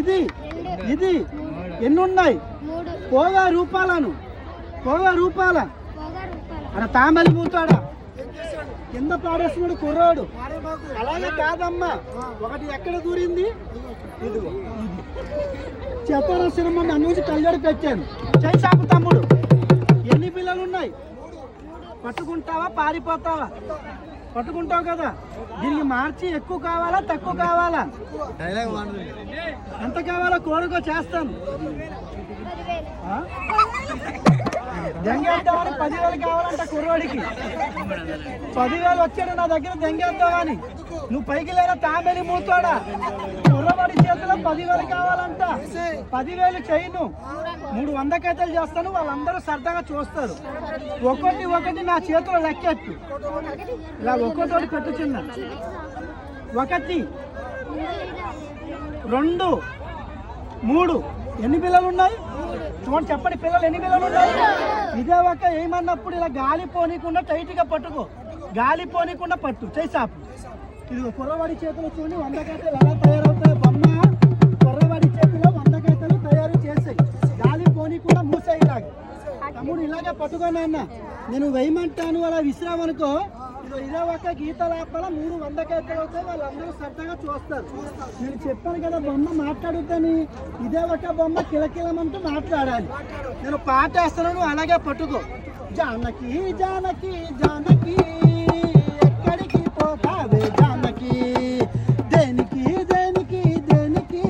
ఇది ఇది ఎన్ని ఉన్నాయి? పోగా రూపాలను అలా తాంబలి మూతాడా కింద పాడేస్తున్నాడు కుర్రాడు. అలాగే కాదమ్మా, ఒకటి ఎక్కడ దూరింది? ఇదిగో ఇది చెత్తన సినిమా నుంచి కళ్ళడి పెట్టాను. చేసాపు తమ్ముడు, ఎన్ని పిల్లలు ఉన్నాయి? పట్టుకుంటావా పారిపోతావా? పట్టుకుంటావు కదా. దీనికి మార్చి ఎక్కువ కావాలా తక్కువ కావాలా? ఎంత కావాలో కోరుకో చేస్తాను. దెంగేద్దామని 10,000 కావాలంట కుర్రోడికి. 10,000 వచ్చాడు నా దగ్గర దెంగేద్దామని. నువ్వు పైకి లేనా తాబేలి మూతాడా? కుర్రవాడి చేతిలో 10,000 కావాలంట. 10,000 చేయను, 300 కైతలు చేస్తాను. వాళ్ళందరూ సరదాగా చూస్తారు. ఒకటి నా చేతిలో లెక్కెట్టు. ఇలా ఒక్కొక్కటి పెట్టు చిన్న. 1 2 3 ఎన్ని పిల్లలు ఉన్నాయి? చూడండి, చెప్పండి పిల్లలు ఎన్ని పిల్లలు ఉన్నాయి? ఇదే ఒక ఏమన్నప్పుడు ఇలా గాలి పోనీకుండా టైట్గా పట్టుకో. గాలి పోనీకుండా పట్టు. చేసాపు ఇది కుర్రవాడి చేతిలో చూడండి 100 కైతలు ఎలా తయారవుతాయి. బొమ్మ కుర్రవాడి చేతిలో 100 కైతలు తయారు చేసాయి. గాలి పోనీకుండా మూసేయిలాగా. తమ్ముడు ఇలాగే పట్టుకోనా అన్న. నేను వేయమంటాను, అలా విసిరామనుకో ఇదే ఒక గీత లోపల 300 కైతలు అవుతాయి. వాళ్ళందరూ సరదాగా చూస్తారు. నేను చెప్పాను కదా బొమ్మ మాట్లాడుద్దని. ఇదే ఒక బొమ్మ కిలకిలమంటూ మాట్లాడాలి. నేను పాట వేస్తాను, నువ్వు అలాగే పట్టుకో. జానకి జానకి జానకి ఎక్కడికి పోతావే జానకి, దేనికి దేనికి దేనికి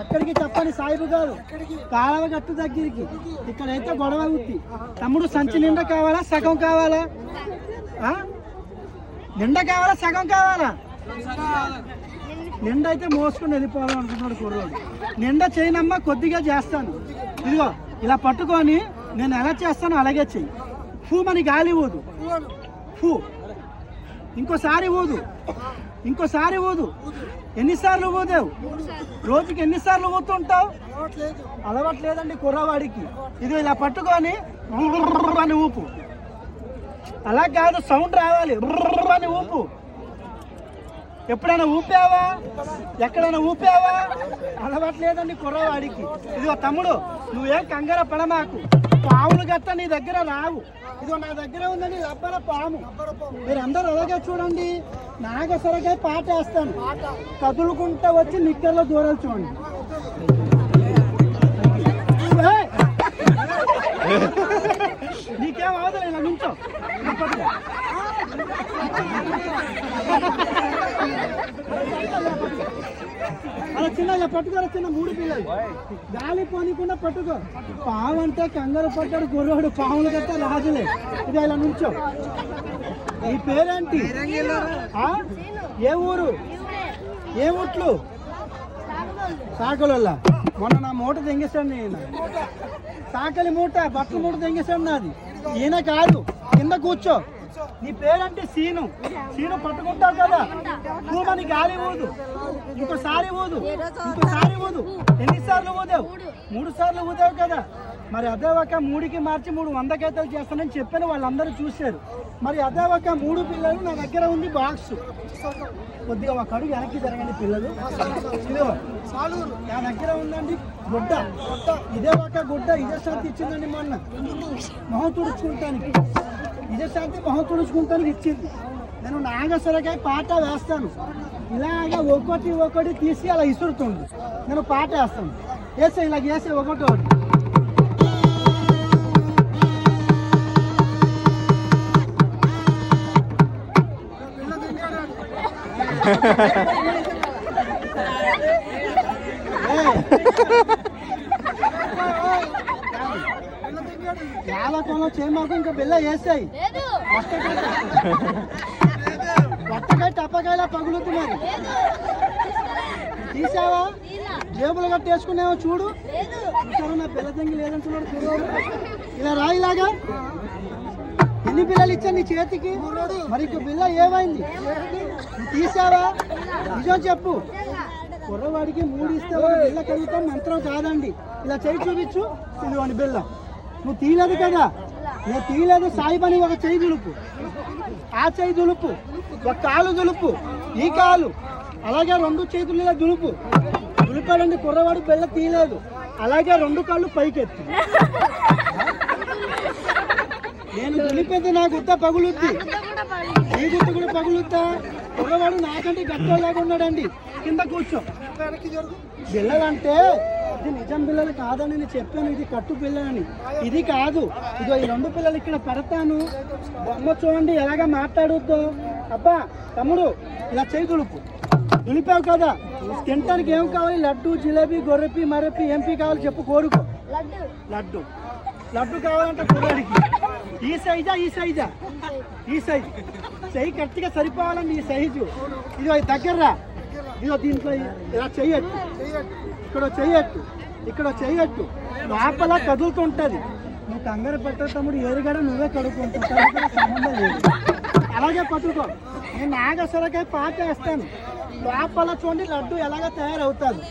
ఎక్కడికి చెప్పండి సాయిబు గారు? కాలవ గట్టు దగ్గరికి. ఇక్కడైతే గొడవ అవుద్ది. తమ్ముడు సంచి నిండా కావాలా సగం కావాలా? నిండా కావాలా సగం కావాలా? నిండా అయితే మోసుకుని వెళ్ళిపోవాలనుకుంటున్నాడు కుర్రోడు. నిండా చేయనమ్మా, కొద్దిగా చేస్తాను. ఇదిగో ఇలా పట్టుకొని నేను ఎలా చేస్తానో అలాగే చెయ్యి. ఫూ మని గాలి ఊదు. ఫూ ఇంకోసారి ఊదు. ఎన్నిసార్లు ఊదావు? రోజుకి ఎన్నిసార్లు ఊతుంటావు? అలవాట్లేదండి కుర్రవాడికి. ఇది ఇలా పట్టుకొని అని ఊపు. అలా కాదు, సౌండ్ రావాలి. అని ఊపు. ఎప్పుడైనా ఊపావా? ఎక్కడైనా ఊపావా? అలవాట్లేదండి కుర్రవాడికి. ఇదిగో తమ్ముడు, నువ్వేం కంగార పడమాకు. పాములు గట్ట నీ దగ్గర రావు. ఇదిగో నా దగ్గర ఉందండి రబ్బర పాము. మీరు అందరూ అలాగే చూడండి. నాగసరగా పాట వేస్తాను. కదులుకుంటా వచ్చి నిక్కర్లో దూరాలు చూడండి. నీకేం అవసరం ఇలా నుంచో. అలా చిన్నగా పట్టుకోరా. చిన్న 3 పిల్లలు గాలి పోనీకుండా పట్టుకో. పాము అంటే కంగారు పట్టాడు కుర్రోడు. పాములు గట్టా రాజులే. ఇది ఇలా నుంచో. ఈ పేరేంటి? ఏ ఊరు? ఏ ఊట్లు? సాకలోల్లా. మొన్న నా మూట తెంగేశాడు. నేను సాకలి మూట, బట్టల మూట తెంగేశాడు నాది. ఈయన కాదు, కింద కూర్చో. నీ పేరంటే సీను. పట్టుకుంటావు కదా. నువ్వు గాలి ఊదు. ఇంకోసారి ఊదు. ఎన్నిసార్లు ఊదావు? 3 సార్లు ఊదావు కదా. మరి అదే ఒక 3కి మార్చి 300 కైతలు చేస్తానని చెప్పాను. వాళ్ళందరూ చూశారు. మరి అదే ఒక 3 పిల్లలు నా దగ్గర ఉంది బాక్స్. కొద్దిగా ఒక అడుగు వెనక్కి జరగండి పిల్లలు. ఇదిగో నా దగ్గర ఉందండి గుడ్డ. ఇదే ఒక గుడ్డ విజయశాంతి ఇచ్చిందండి మొన్న మొహం తుడుచుకుంటానికి. విజయశాంతి మొహం తుడుచుకుంటానికి ఇచ్చింది. నేను నాగసరకాయ పాట వేస్తాను. ఇలాగా ఒకటి తీసి అలా ఇసురుతుంది. నేను పాట వేస్తాను. ఇలాగ వేసే ఒకటి యాలకోలో చేయమాకు. ఇంకా బిల్ల వేసాయి. పట్టకాయ టప్పకాయలా పగులుతున్నారు. తీసావా? జేబులు కట్టేసుకున్నావో చూడు. చూసారా నా పిల్ల తంగి లేదంటున్నాడు కుర్రోడు. ఇలా రాయిలాగా ఎన్ని పిల్లలు ఇచ్చాను నీ చేతికి? మరి ఇంకో బిల్ల ఏమైంది? నువ్వు తీసావా? నిజం చెప్పు. కుర్రవాడికి 3 ఇస్తే బిల్ల కలుగుతాం మంత్రం కాదండి. ఇలా చేయి చూపించు. ఇదిగోండి బిల్ల. నువ్వు తీయలేదు కదా. నేను తీయలేదు. సాయి పని ఒక చేయి దులుపు, ఆ చేయి దులుపు, ఒక కాలు దులుపు, ఈ కాలు, అలాగే 2 చేతులు ఇలా దులుపు. దులిపాడండి కుర్రవాడు బెల్ల తీయలేదు, అలాగే 2 కాళ్ళు పైకెత్తి. నేను దులిపేది నా గుత్త పగులుద్ది, ఈ గుత్త కూడా పగులుద్దా? కుర్రవాడు నాకంటే గట్టలాగా ఉన్నాడండి. కింద కూర్చో. పిల్లలంటే ఇది నిజం పిల్లలు కాదని నేను చెప్పాను, ఇది కట్టు పిల్లలని. ఇది కాదు, ఇదో ఈ 2 పిల్లలు ఇక్కడ పెడతాను. బొమ్మ చూడండి ఎలాగా మాట్లాడొద్దు. అబ్బా తమ్ముడు ఇలా చేయి దులుపు. దులిపావు కదా, తినటానికి ఏం కావాలి? లడ్డు, జిలేబీ, గొర్రెపి, మరపి, ఎంపీ కావాలి చెప్పు, కోరుకో. లడ్డు లడ్డు కావాలంటే కుర్రాడికి ఈ సైజా ఈ సైజా? ఈ సైజు. చెయ్యి కరెక్ట్గా సరిపోవాలండి ఈ సైజు. ఇదో దగ్గర ఇదో దీంట్లో ఇలా చెయ్యట్టు, ఇక్కడ చెయ్యట్టు, ఇక్కడ చెయ్యట్టు. లోపల కదులుతుంటుంది. నువ్వు కంగారు పెట్ట తమ్ముడు, ఏరుగడ నువ్వే కడుక్కుంటుంటావు, సంబంధం లేదు. అలాగే పట్టుకో. నేను నాగసరకాయ పాటేస్తాను. లోపల చూడండి లడ్డు ఎలాగ తయారవుతుంది.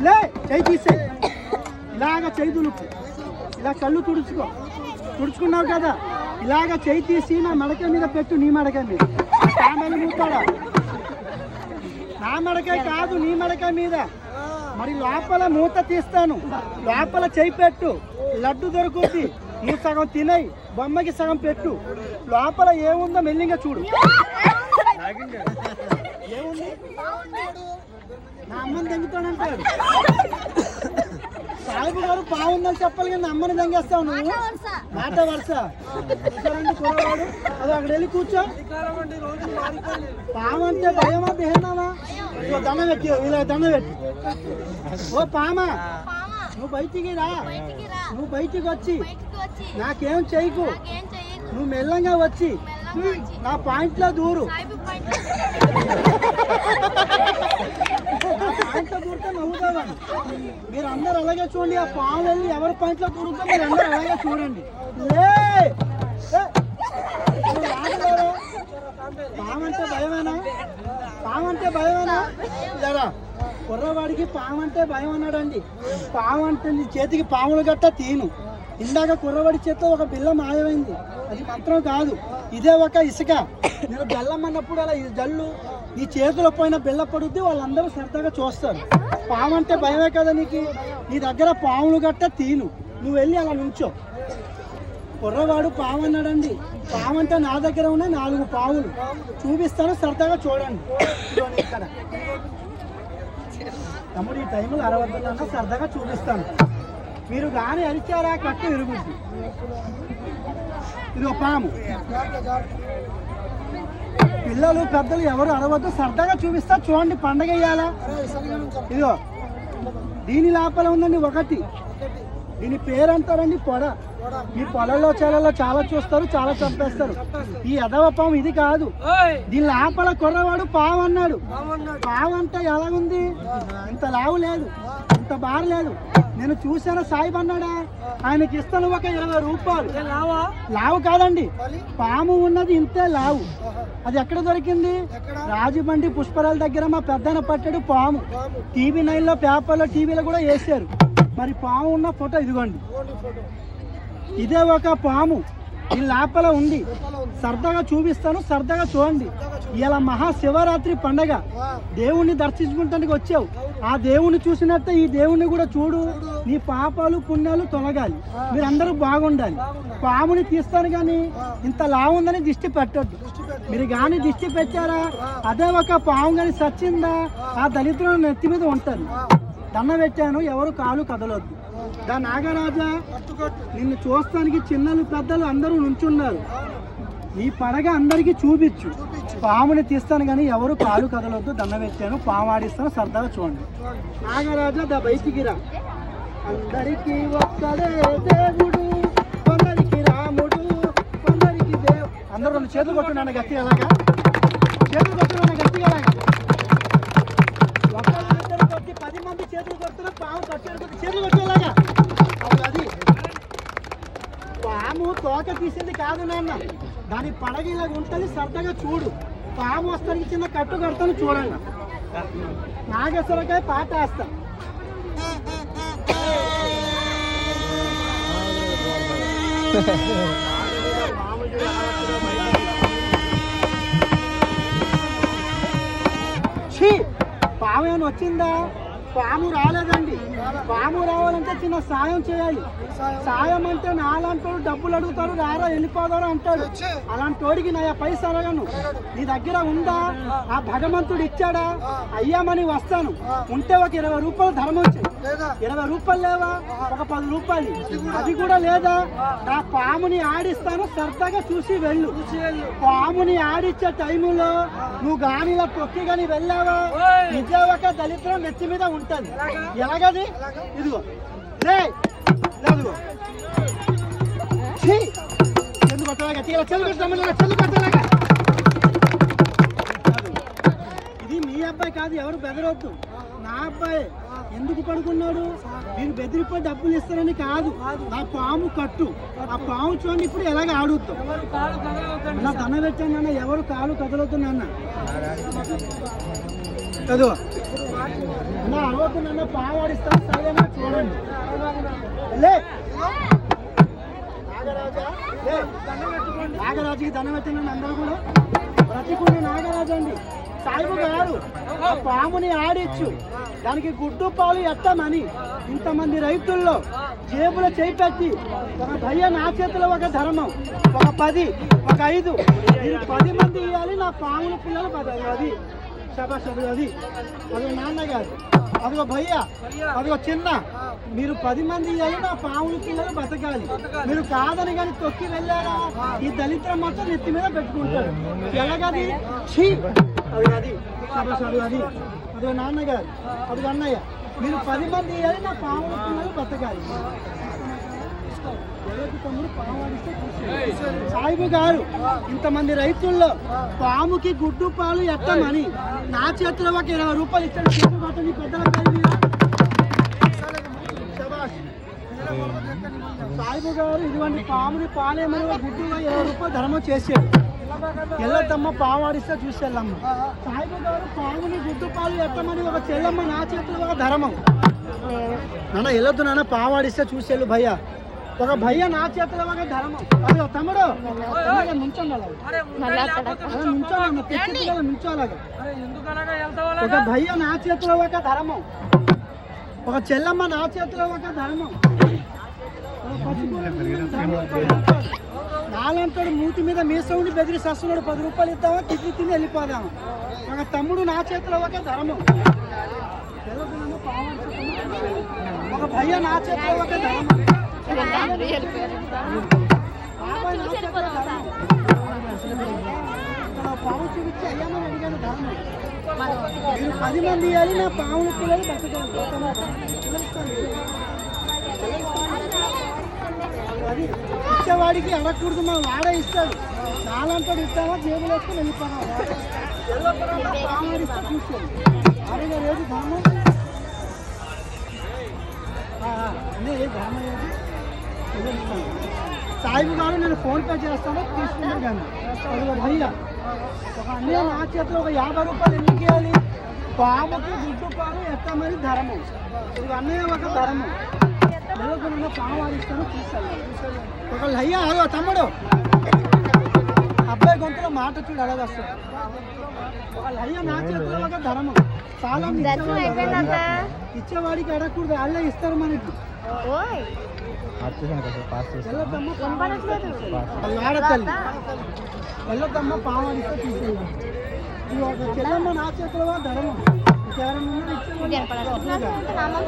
లే చెయ్యి తీసేయి, ఇలాగ చెయ్యి దులుపు. ఇలా కళ్ళు తుడుచుకున్నావు కదా, ఇలాగ చెయ్యి తీసి నా మడక మీద పెట్టు. నీ మడక మీద కామెలు మూతాడా? నా మడకాయ కాదు, నీ మడకాయ మీద. మరి లోపల మూత తీస్తాను, లోపల చెయ్యి పెట్టు, లడ్డు దొరుకుతుంది. నువ్వు సగం తినేయి, బొమ్మకి సగం పెట్టు. లోపల ఏముందో మెల్లిగా చూడు. ఏముంది? నా అమ్మని దెంగుతానంటాడు సాయిబు గారు. బాగుందని చెప్పాలి కానీ అమ్మని దెంగేస్తావు నువ్వు. మాట వరుస కుర్రవాడు. అది అక్కడ వెళ్ళి కూర్చో. పామంటే భయమా దేహనామా? దండ పెట్టి, ఇలా దండ పెట్టి. ఓ పామా, నువ్వు బయటికి రా. నువ్వు బయటికి వచ్చి నాకేం చేయకు. నువ్వు మెల్లంగా వచ్చి నా పాయింట్లో దూరు. పాయింట్లో దూరితే నవ్వుతావని. మీరు అందరు అలాగే చూడండి. ఆ పాము వెళ్ళి ఎవరి పాయింట్లో దూరుతో మీరు అందరూ అలాగే చూడండి. పామంటే భయమేనా? పామంటే భయమేనా? లేదా కుర్రవాడికి పామంటే భయం అన్నాడండి. పాము అంటే చేతికి పాములు గట్ట తీను. ఇందాక కుర్రవాడి చేతిలో ఒక బిల్ల మాయమైంది. అది మంత్రం కాదు, ఇదే ఒక ఇసుక. నేను బెల్లం అన్నప్పుడు అలా ఈ జల్లు ఈ చేతిలో పోయిన బిల్ల పడుద్ది. వాళ్ళందరూ సరదాగా చూస్తారు. పాము అంటే భయమే కదా నీకు. నీ దగ్గర పాములు గట్ట తీను. నువ్వు వెళ్ళి అలా నుంచో. కుర్రవాడు పాము అన్నాడండి. పాము అంటే నా దగ్గర ఉన్నాయి 4 పావులు చూపిస్తాను, సరదాగా చూడండి. ఇక్కడ తమ్ముడు ఈ టైంలో అరవద్దన్నా సరదాగా చూపిస్తాను. మీరు కానీ అరిచారా కట్టు విరుగుద్ది. ఇది ఒక పాము. పిల్లలు పెద్దలు ఎవరు అరవద్దు, సరదాగా చూపిస్తా చూడండి. పండగ వేయాలా? ఇదిగో దీని లోపల ఉందండి ఒకటి. దీని పేరు అంటారండి పొడ. ఈ పొలంలో చేలలో చాలా చూస్తారు, చాలా చంపేస్తారు. ఈ ఎదవ పాము ఇది కాదు. దీని లోపల కుర్రవాడు పాము అన్నాడు. పాము అంటే ఎలాగుంది? ఇంత లావు లేదు, ఇంత బారు లేదు. నేను చూశాను. సాయిబ్ అన్నాడా, ఆయనకి ఇస్తాను ఒక 20 రూపాయలు. లావు కాదండి, పాము ఉన్నది ఇంతే లావు. అది ఎక్కడ దొరికింది? రాజమండ్రి పుష్పరాల దగ్గర మా పెద్దన పట్టాడు పాము. టీవీ 9లో, పేపర్లో, టీవీలో కూడా వేసారు. మరి పాము ఉన్న ఫోటో ఇదిగోండి. ఇదే ఒక పాము. ఈ లోపల ఉంది. సరదాగా చూపిస్తాను, సరదాగా చూడండి. ఇలా మహాశివరాత్రి పండగ. దేవుణ్ణి దర్శించుకుంటానికి వచ్చావు. ఆ దేవుణ్ణి చూసినట్టే ఈ దేవుణ్ణి కూడా చూడు. నీ పాపాలు పుణ్యాలు తొలగాలి, మీరందరూ బాగుండాలి. పాముని తీస్తాను కానీ ఇంత లావుందని దిష్టి పెట్టద్దు. మీరు కానీ దిష్టి పెట్టారా, అదే ఒక పాము కానీ సచ్చిందా, ఆ దళితుల నెత్తి మీద ఉంటుంది. దండ పెట్టాను, ఎవరు కాలు కదలొద్దు. దా నాగరాజా, నిన్ను చూస్తానికి చిన్నలు పెద్దలు అందరూ నుంచున్నారు. ఈ పడగ అందరికీ చూపించు. పాముని తీస్తాను కానీ ఎవరు కాలు కదలొద్దు. దండ పెట్టాను, పాము ఆడిస్తాను, సరదాగా చూడండి. నాగరాజా దా బయటికి రా. అందరికీ ఒక్కడే దేవుడు, కొందరికి రాముడు, కొందరికి దేవుడు. అందరూ 2 చేతులు కొట్టున్నాను గట్టిగా. అలాగా చేతులు కొట్టున్నాను గట్టిగా. అలాగా 10 మంది చేతులు కొడుతున్నా, పాము కట్టేది చేతులు కొట్టేలాగా. అది పాము తోక తీసింది కాదు నాన్న, దాని పడగ ఇలాగ ఉంటుంది. సరదాగా చూడు. పాము వస్తానికి చిన్న కట్టు కడతాను చూడండి. నాగేశ్వరకాయ పాట వేస్తా. వచ్చిందా? పాము రాలేదండి. పాము రావాలంటే చిన్న సాయం చేయాలి. సాయం అంటే నాలంటాడు డబ్బులు అడుగుతాడు, రారా వెళ్ళిపోదారు అంటాడు. అలాంటి తోడికి నా పైసలు అడగను. నీ దగ్గర ఉందా? ఆ భగవంతుడు ఇచ్చాడా? అయ్యామని వస్తాను. ఉంటే ఒక 20 రూపాయలు ధర్మం వచ్చాయి. 20 రూపాయలు లేవా? ఒక 10 రూపాయలు. అది కూడా లేదా? నా పాముని ఆడిస్తాను, సరదాగా చూసి వెళ్ళు. పాముని ఆడిచ్చే టైములో నువ్వు గానిలా తొక్కి గాని వెళ్ళావా, ఇదే ఒక దళితుల నెత్తి మీద ఉంటుంది. ఎలాగది? ఇదిగో రే లేదుగో చెల్లు కొట్టలాగా చెల్లు కొట్టలాగా. ఇది మీ అబ్బాయి కాదు, ఎవరు బెదరవద్దు. నా అబ్బాయి. ఎందుకు పడుకున్నాడు? మీరు బెదిరిపోయి డబ్బులు ఇస్తారని కాదు, నా పాము కట్టు. ఆ పాము చూడండి ఇప్పుడు ఎలాగ ఆడుద్దాం. నా దండం పెట్టాను అన్న, ఎవరు కాలు కదలవుతున్నా అన్న. చదువు నా అరవతున్నా పాము ఆడిస్తాను, సరేనా? చూడండి లే నాగరాజుకి దండం పెట్టిన అందరూ కూడా బ్రతికున్న నాగరాజు అండి. సాయిబు గారు ఆ పాముని ఆడిచ్చు, దానికి గుడ్డు పాలు ఎట్టమని ఇంతమంది రైతుల్లో జేబులో చేయి పెట్టి ఒక భయ్య నా చేతిలో ఒక ధర్మం, ఒక 10 ఒక 5 మీరు 10 మంది ఇవ్వాలి. నా పాముల పిల్లలు 10. అది శబాష్. అది అదిగో నాన్నగారు, అదిగో భయ్య, అదిగో చిన్న. మీరు 10 మంది ఇవ్వాలి. నా పాముల పిల్లలు బతకాలి. మీరు కాదని కానీ తొక్కి వెళ్ళారా, ఈ దళితుల మొత్తం నెత్తి మీద పెట్టుకుంటారు. ఎలాగది? ఛీ అది అది శబాష్. అది అదిగో నాన్నగారు, అదిగో అన్నయ్య. మీరు 10 మంది ఇవ్వాలి. నా పాముల పిల్లలు బతకాలి. సాయిబు గారు ఇంతమంది రైతుల్లో పాముకి గుడ్డు పాలు ఎట్టమని నా చేతిలో ఒక 20 రూపాయలు ఇచ్చాడు. చేతులు పట్టండి పెద్దల పేరు మీద. సాయిబు గారు ఇటువంటి పాముని పాలేమని గుడ్డుగా 20 రూపాయలు ధర్మం చేశాడు. ఎల్లతమ్మ పాము ఆడిస్తే చూసేళ్ళమ్మ. సాయిబు గారు పాముని గుడ్డు పాలు ఎట్టమని ఒక చెల్లమ్మ నా చేతిలో ఒక ధర్మం. నాన్న వెళ్ళొద్దు నాన్న, పాము ఆడిస్తే చూసేళ్ళు భయ్య. ఒక భయ్య నా చేతిలో ఒక ధర్మం. అది తమ్ముడు నుంచోండి, నుంచోలాగా. ఒక భయ్య నా చేతిలో ఒక ధర్మం, ఒక చెల్లమ్మ నా చేతిలో ఒక ధర్మం. నాలంటాడు మూతి మీద మీసౌండి బెదిరి సస్తున్నాడు. 10 రూపాయలు ఇద్దామా, కిడ్నీ తిని వెళ్ళిపోదాము. ఒక తమ్ముడు నా చేతిలో ఒక ధర్మం, ఒక భయ్య నా చేతిలో ఒక ధర్మం. పాము చూపించి అయ్యామని అడిగాను ధర్మం. మీరు 10 మంది ఇవ్వాలి. నా పాముల పిల్లలు అది ఇచ్చేవాడికి అడగకూడదు. మనం వాడే ఇస్తాడు. నాలంటాడు ఇస్తామా, జేబులు వేసుకుని వెళ్ళిపోయినా. పాము ఆడిస్తే చూసుకోండి. అడిగా రేపు ధర్మం ధర్మం సాయిబు గారు నేను ఫోన్పే చేస్తాను, తీసుకున్నాను. కానీ అది భయ్య ఒక అన్నయ్య నా చేతిలో ఒక 50 రూపాయలు ఎందుకు ఇవ్వాలి? పాముకి గుడ్డు పాలు ఎత్తమని ధర్మం. ఇది అన్నయ్య ఒక ధర్మం. నెలకొన్న పాము ఆడిస్తాను, చూస్తాను. ఒక అయ్యా అదో తమ్ముడు అబ్బాయి గొంతులో మాట చూడు అడగొస్తాడు. ఒక అయ్యా నా చేతిలో ఒక ధర్మం. చాలా ఇచ్చేవాడికి అడగకూడదు, వాళ్ళే ఇస్తారు మనకి. ఆడతల్లి వెళ్ళొద్దమ్మ పాము అడిస్తే తీసుకెళ్ళాం. ఇది ఒక చెల్లమ్మ నా చేతిలో ధర్మం.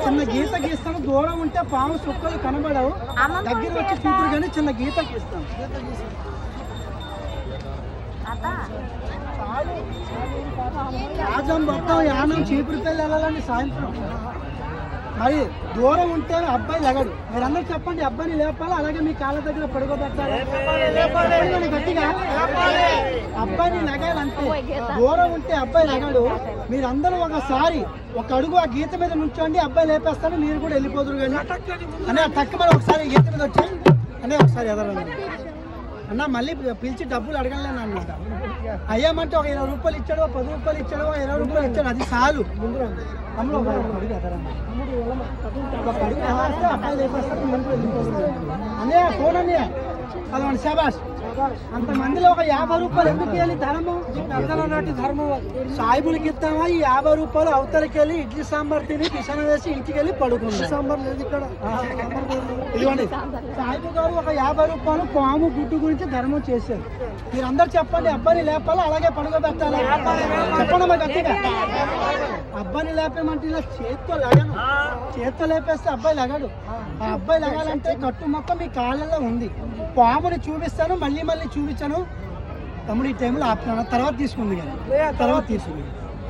చిన్న గీత గీస్తాను. దూరం ఉంటే పాము సుక్కలు కనబడవు, దగ్గర వచ్చి చూపురు కానీ చిన్న గీత గీస్తాను. రాజం మొత్తం యానం చీపురుపల్లి వెళ్ళాలని సాయంత్రం. మరి దూరం ఉంటే అబ్బాయి లెగడు. మీరు అందరూ చెప్పండి, అబ్బాయిని లేపాలి, అలాగే మీ కాళ్ళ దగ్గర పడుకోబెట్టాలి. గట్టిగా అబ్బాయిని లెగాలంటే దూరం ఉంటే అబ్బాయి లెగడు. మీరందరూ ఒకసారి ఒక అడుగు ఆ గీత మీద నుంచోండి, అబ్బాయి లేపేస్తాను, మీరు కూడా వెళ్ళిపోదురు. కానీ అనే తక్కువ ఒకసారి గీత మీద వచ్చాయి అనే ఒకసారి ఎదరండి అన్న. మళ్ళీ పిలిచి డబ్బులు అడగలేను అన్న. అయ్యామంటే ఒక 20 రూపాయలు ఇచ్చాడు, 10 రూపాయలు ఇచ్చాడు, 20 రూపాయలు ఇచ్చాడు, అది చాలు. ముందు తమ్ముడు అబ్బాయి లేపేస్తాను, అన్నయ్య ఫోన్ అన్నయ్య. అదొండి శబాష్. అంతమందిలో ఒక 50 రూపాయలు ఎందుకు వెళ్ళి ధర్మం సాయిబులకి ఇద్దామా? ఈ 50 రూపాయలు అవతలకి వెళ్ళి ఇడ్లీ సాంబార్ తిని పిసన వేసి ఇంటికి వెళ్ళి పడుకుంది. సాంబార్ లేదు ఇక్కడ. ఇదిగోండి సాయిబు గారు ఒక 50 రూపాయలు పాము గుడ్డు గురించి ధర్మం చేశారు. మీరందరూ చెప్పండి, అబ్బాయిని లేపాలా అలాగే పడుకోబెట్టాలి? చెప్పండి మరి గట్టిగా. అబ్బాయిని లేపేమంటే ఇలా చేత్తో లేపేస్తే అబ్బాయి లగడు. ఆ అబ్బాయి లగాలంటే కట్టు మొక్క మీ కాళ్ళల్లో ఉంది. పాముని చూపిస్తాను, మళ్ళీ చూపించాను. తమ్ముడు ఈ టైంలో ఆపుతున్నాను, తర్వాత తీసుకుంది కానీ తర్వాత తీసుకుంది.